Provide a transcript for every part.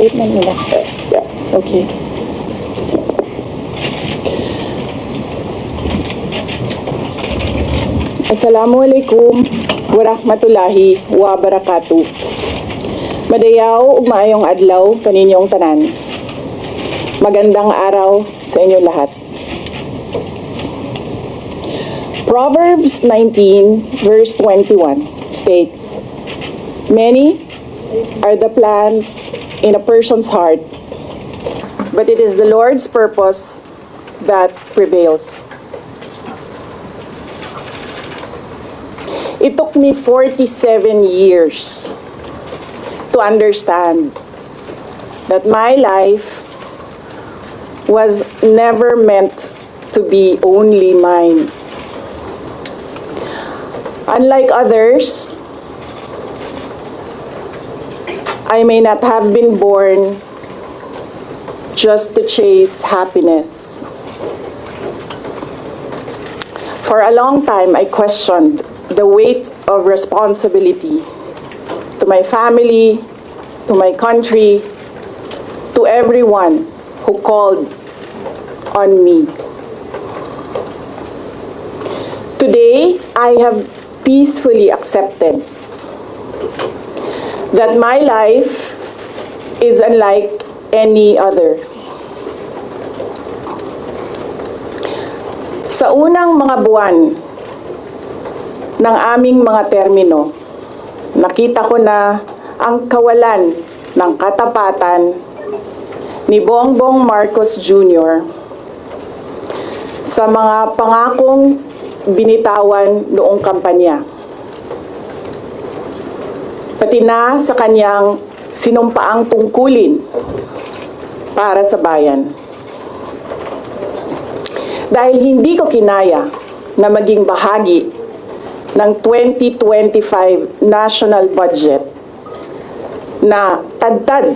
statement nila. Yeah. Okay. Assalamualaikum warahmatullahi wabarakatuh. Madayaw ug maayong adlaw kaninyong tanan. Magandang araw sa inyo lahat. Proverbs 19 verse 21 states, "Many are the plans in a person's heart, but it is the Lord's purpose that prevails." It took me 47 years to understand that my life was never meant to be only mine. Unlike others, I may not have been born just to chase happiness. For a long time, I questioned the weight of responsibility to my family, to my country, to everyone who called on me. Today, I have peacefully accepted that my life is unlike any other. Sa unang mga buwan ng aming mga termino, nakita ko na ang kawalan ng katapatan ni Bongbong Marcos Jr. sa mga pangakong binitawan noong kampanya. Pati na sa kanyang sinumpaang tungkulin para sa bayan. Dahil hindi ko kinaya na maging bahagi ng 2025 national budget na tadtad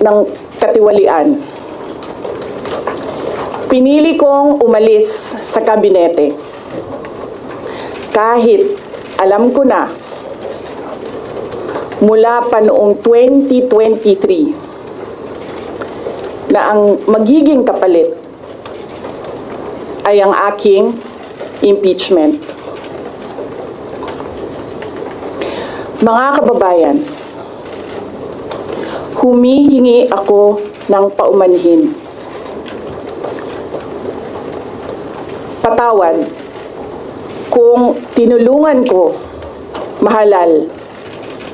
ng katiwalian, pinili kong umalis sa kabinete. Kahit alam ko na mula pa noong 2023 na ang magiging kapalit ay ang aking impeachment. Mga kababayan, humihingi ako ng paumanhin. Patawad kung tinulungan ko mahalal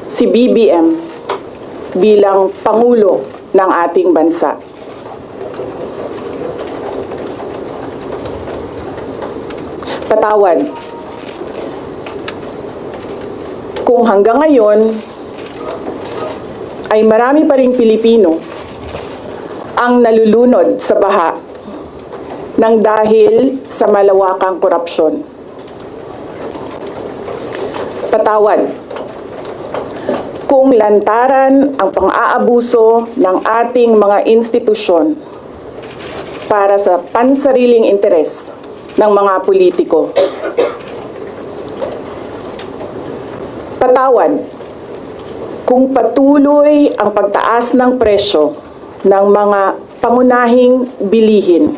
si BBM bilang Pangulo ng ating bansa. Patawad kung hanggang ngayon ay marami pa ring Pilipino ang nalulunod sa baha nang dahil sa malawakang korupsyon. Patawad kung lantaran ang pang-aabuso ng ating mga institusyon para sa pansariling interes ng mga politiko. Patawad kung patuloy ang pagtaas ng presyo ng mga pangunahing bilihin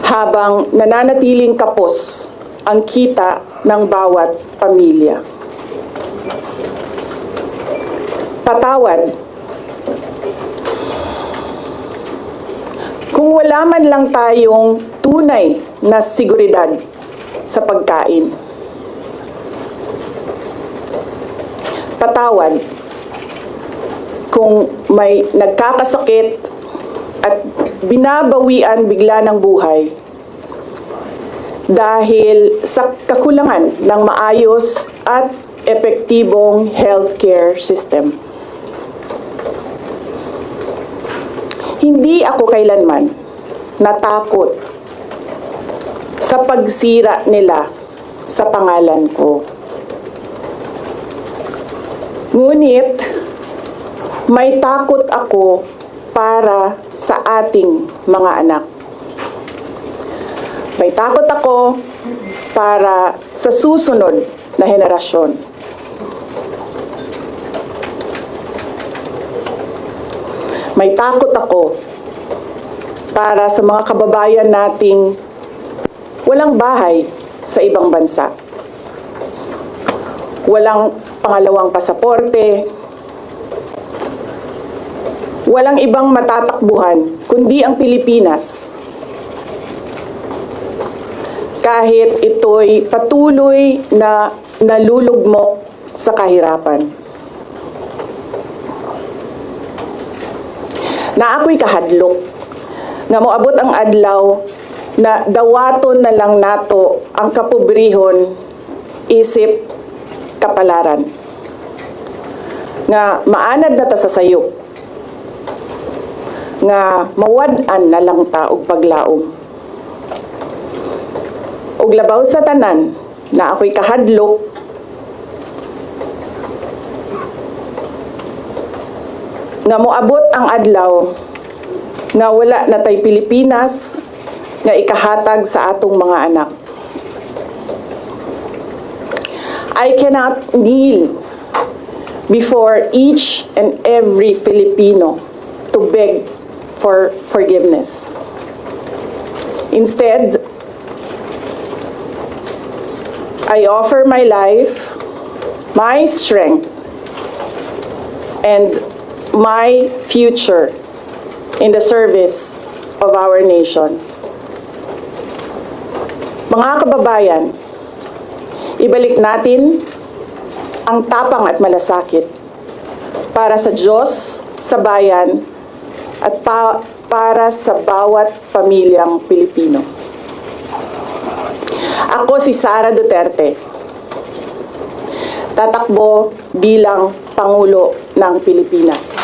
habang nananatiling kapos ang kita ng bawat pamilya. Patawad kung wala man lang tayong tunay na seguridad sa pagkain. Patawad kung may nagkakasakit at binabawian bigla ng buhay dahil sa kakulangan ng maayos at epektibong healthcare system. Hindi ako kailanman natakot sa pagsira nila sa pangalan ko. Ngunit, may takot ako para sa ating mga anak. May takot ako para sa susunod na henerasyon. May takot ako para sa mga kababayan nating walang bahay sa ibang bansa. Walang pangalawang pasaporte, walang ibang matatakbuhan kundi ang Pilipinas. Kahit ito'y patuloy na nalulugmok sa kahirapan. Na ako'y kahadlok, nga moabot ang adlaw na dawaton na lang nato ang kapobrehon isip kapalaran. Nga maanad na ta sa sayop. Nga mawad-an na lang ta og paglaom. Og labaw sa tanan na ako'y kahadlok, nga moabot ang adlaw nga wala na tay Pilipinas nga ikahatag sa atong mga anak. I cannot kneel before each and every Filipino to beg for forgiveness. Instead, I offer my life, my strength, and my future in the service of our nation. Mga kababayan, ibalik natin ang tapang at malasakit para sa Diyos, sa bayan, at para sa bawat pamilyang Pilipino. Ako si Sara Duterte, tatakbo bilang Pangulo ng Pilipinas.